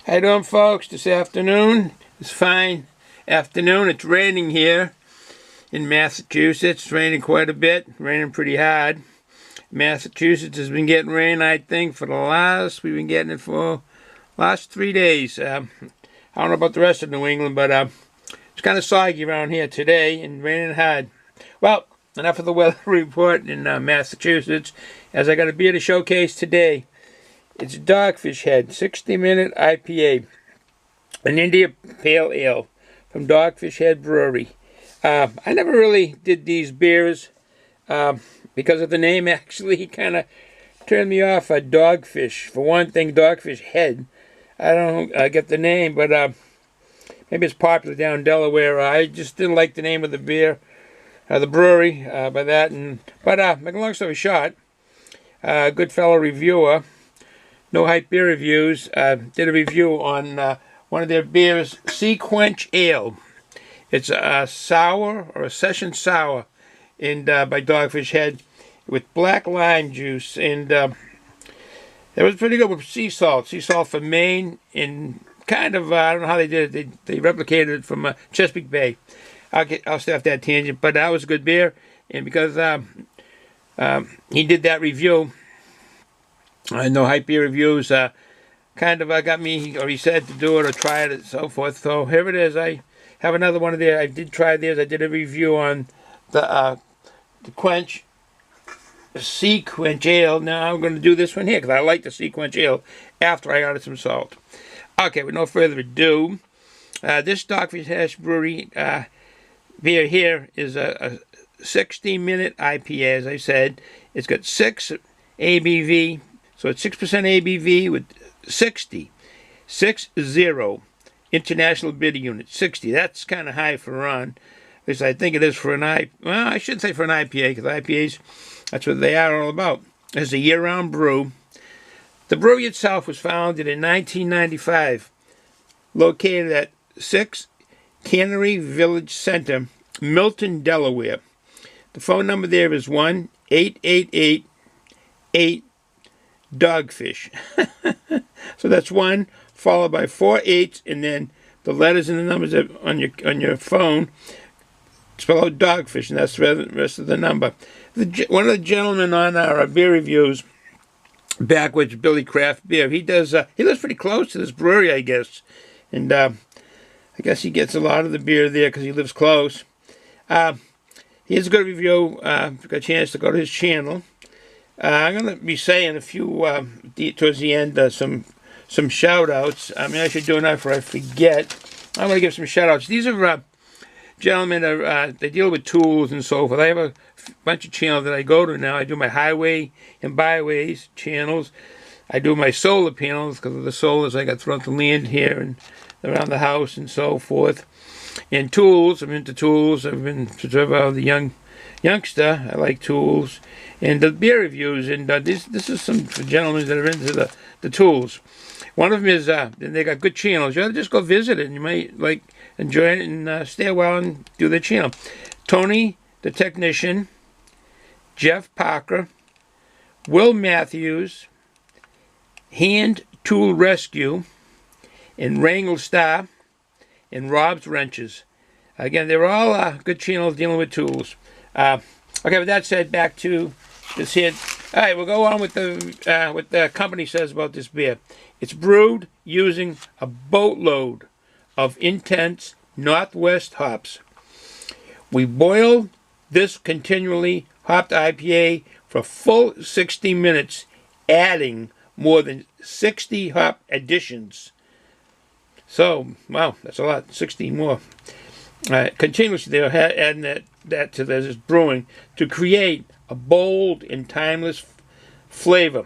How you doing, folks? This afternoon, it's fine afternoon. It's raining here in Massachusetts. It's raining quite a bit, raining pretty hard. Massachusetts has been getting rain, I think, we've been getting it for last 3 days. I don't know about the rest of New England, but it's kind of soggy around here today and raining hard. Well, enough of the weather report in Massachusetts, as I got a beer to showcase today. It's DOGFISH HEAD 60-minute IPA, an India Pale Ale from DOGFISH HEAD Brewery. I never really did these beers because of the name. Actually, kind of turned me off at Dogfish. For one thing, DOGFISH HEAD. I don't get the name, but maybe it's popular down in Delaware. I just didn't like the name of the beer, the brewery, by that. But make a long story short, good fellow reviewer, No Hype Beer Reviews, did a review on one of their beers, Sea Quench Ale. It's a sour, or a session sour, and by DOGFISH HEAD, with black lime juice, and it was pretty good with sea salt from Maine, and kind of, I don't know how they did it, they replicated it from Chesapeake Bay. I'll stay off that tangent, but that was a good beer, and because he did that review, No Hype Beer Reviews, kind of got me, or he said to do it or try it and so forth. So here it is. I have another one of theirs. I did try theirs. I did a review on the Sea Quench Ale. Now I'm going to do this one here because I like the Sea Quench Ale after I added some salt. Okay, with no further ado, this DOGFISH HEAD Brewery beer here is a 60-minute IPA, as I said. It's got 6 ABV. So it's 6% ABV with 60 international bidding unit. 60. That's kind of high for RONS. At least I think it is for an well, I shouldn't say for an IPA, because IPAs, that's what they are all about. It's a year-round brew. The brewery itself was founded in 1995, located at 6 Cannery Village Center, Mlton, Delaware. The phone number there is 1-888-8 DOGFISH. So that's 1 followed by 4 8s, and then the letters and the numbers on your phone spell out DOGFISH, and that's the rest of the number. One of the gentlemen on our beer reviews, Backwards Billy Craft Beer, he lives pretty close to this brewery, I guess, and I guess he gets a lot of the beer there because he lives close. He has a good review. Got a chance to go to his channel. I'm going to be saying a few, towards the end, some shout-outs. I mean, I should do enough before I forget. I'm going to give some shout-outs. These are gentlemen, they deal with tools and so forth. I have a bunch of channels that I go to now. I do my highway and byways channels. I do my solar panels because of the solars I got throughout the land here and around the house and so forth. And tools, I'm into tools. I've been sort of the youngster. I like tools. And the beer reviews, and this is some gentlemen that are into the tools. One of them is, and they got good channels. You ought to just go visit it, and you might enjoy it and stay a while and do their channel. Tony, the technician, Jeff Parker, Will Matthews, Hand Tool Rescue, and Wrangle Star, and Rob's Wrenches. Again, they're all good channels dealing with tools. Okay, with that said, back to this here. All right, we'll go on with what the company says about this beer. It's brewed using a boatload of intense Northwest hops. We boil this continually hopped IPA for a full 60 minutes, adding more than 60 hop additions. So, wow, that's a lot, 60 more. Continuously, they're adding that to this brewing to create a bold and timeless flavor.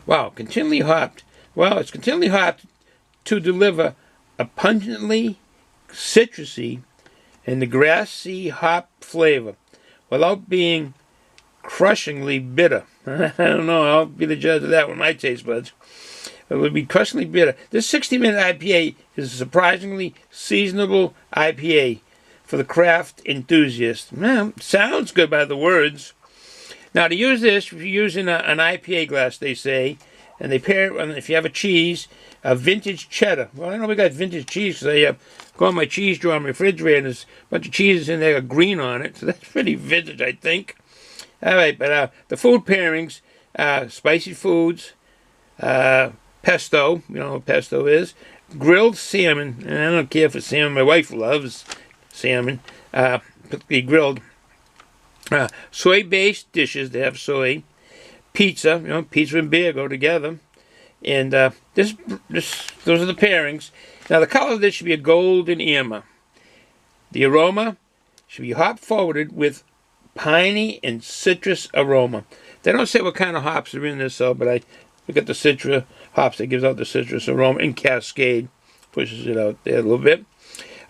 Wow, continually hopped. Well, it's continually hopped to deliver a pungently citrusy and the grassy hop flavor without being crushingly bitter. I don't know, I'll be the judge of that with my taste buds. It would be crushingly bitter. This 60-minute IPA is a surprisingly seasonable IPA for the craft enthusiast. Well, sounds good by the words. Now, to use this, if you're using an IPA glass, they say, and they pair it, if you have a cheese, a vintage cheddar. Well, I know we got vintage cheese because I go on my cheese drawer in my refrigerator, and there's a bunch of cheeses in there got green on it, so that's pretty vintage, I think. All right, but the food pairings, spicy foods, pesto, you know what pesto is, grilled salmon, and I don't care for salmon, my wife loves salmon, particularly grilled, soy-based dishes, they have soy, pizza, you know, pizza and beer go together, and those are the pairings. Now the color of this should be a golden amber. The aroma should be hop forwarded with piney and citrus aroma. They don't say what kind of hops are in this, though, but we got the citrus hops that gives out the citrus aroma, and Cascade pushes it out there a little bit.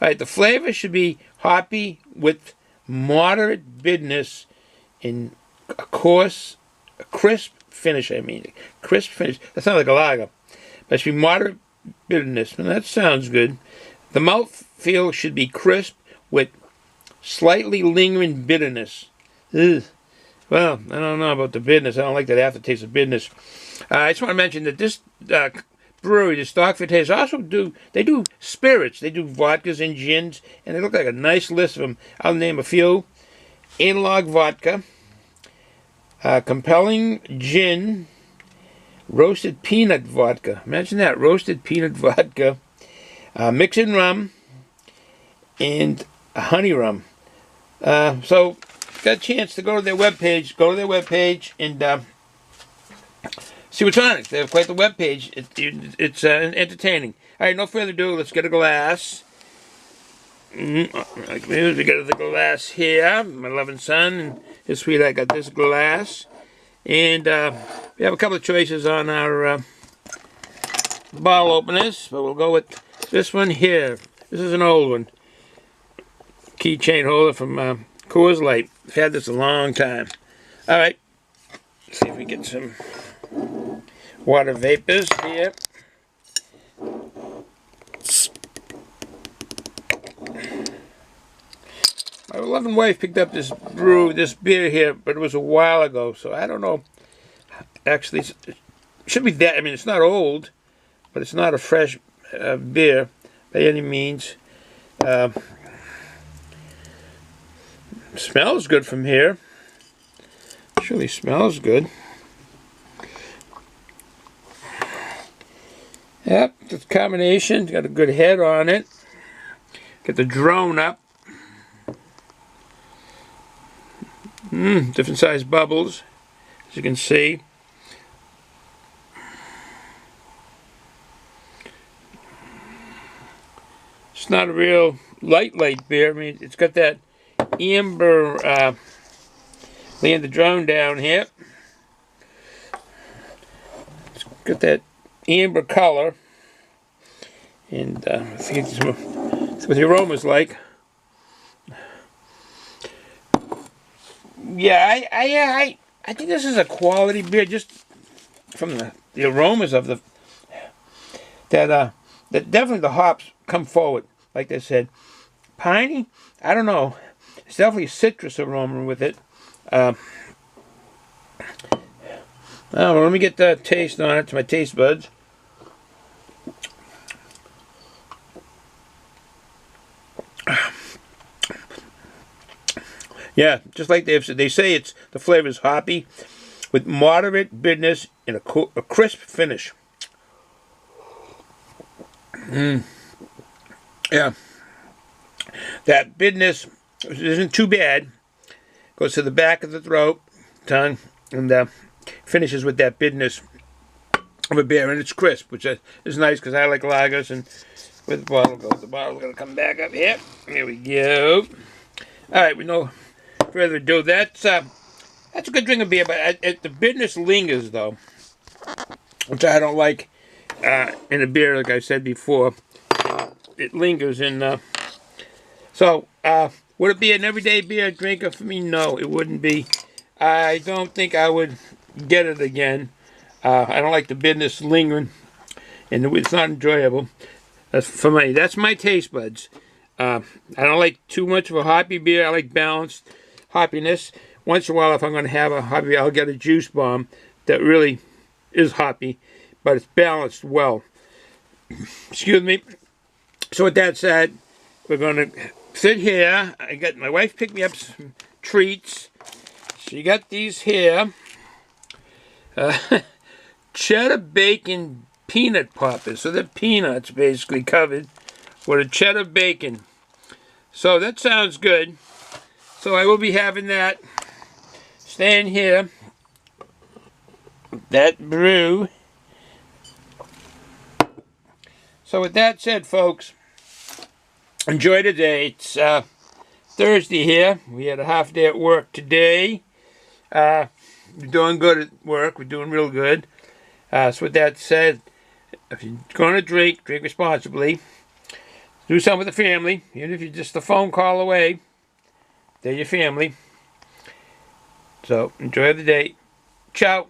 All right, the flavor should be hoppy with moderate bitterness and a crisp finish. Crisp finish. That sounds like a lager, but it should be moderate bitterness, and that sounds good. The mouthfeel should be crisp with slightly lingering bitterness. Ugh. Well, I don't know about the bitterness. I don't like that aftertaste of bitterness. I just want to mention that this brewery, the DOGFISH Head, also do spirits. They do vodkas and gins, and they look like a nice list of them. I'll name a few: Analog Vodka, Compelling Gin, Roasted Peanut Vodka. Imagine that, roasted peanut vodka, Mixing Rum, and Honey Rum. So, got a chance to go to their webpage, and see what's on it. They have quite the webpage. It's entertaining. All right, no further ado. Let's get a glass. We got the glass here. My loving son and his sweetheart got this glass, and we have a couple of choices on our bottle openers, but we'll go with this one here. This is an old one. Keychain holder from Coors Light. I've had this a long time. All right, let's see if we get some water vapors here. My loving wife picked up this beer here, but it was a while ago, so I don't know. Actually, it should be that. I mean, it's not old, but it's not a fresh beer by any means. Smells good from here. Surely smells good. Yep, it's a combination. Got a good head on it. Get the drone up. Different size bubbles, as you can see. It's not a real light beer. I mean, it's got that amber, laying the drone down here. It's got that amber color, and I think it's what the aroma's like. Yeah, I think this is a quality beer just from the aromas of that definitely the hops come forward, like I said. Piney, I don't know. It's definitely a citrus aroma with it. Oh, let me get the taste on it to my taste buds. Yeah, just like they've said, they say it's the flavor is hoppy with moderate bitterness and a crisp finish. Yeah, that bitterness isn't too bad. Goes to the back of the throat, tongue, and finishes with that bitterness of a beer, and it's crisp, which is nice because I like lagers. And where the bottle goes, the bottle's gonna come back up here. Here we go. All right, we know. Further ado, that's a good drink of beer, but the bitterness lingers though, which I don't like in a beer. Like I said before, it lingers in. So would it be an everyday beer drinker for me? No, it wouldn't be. I don't think I would get it again. I don't like the bitterness lingering, and it's not enjoyable. That's for me. That's my taste buds. I don't like too much of a hoppy beer. I like balanced hoppiness. Once in a while, if I'm going to have a hoppy beer, I'll get a juice bomb that really is hoppy. but it's balanced well. Excuse me. So with that said, we're going to sit here. I got my wife picked me up some treats. She got these here. Cheddar bacon peanut poppers. So they're peanuts basically covered with a cheddar bacon. So that sounds good. So I will be having that. Staying here. That brew. So with that said, folks, enjoy the day. It's Thursday here. We had a half day at work today. We're doing good at work. We're doing real good. So with that said, if you're going to drink responsibly. Do something with the family. Even if you're just a phone call away, they're your family. So enjoy the day. Ciao.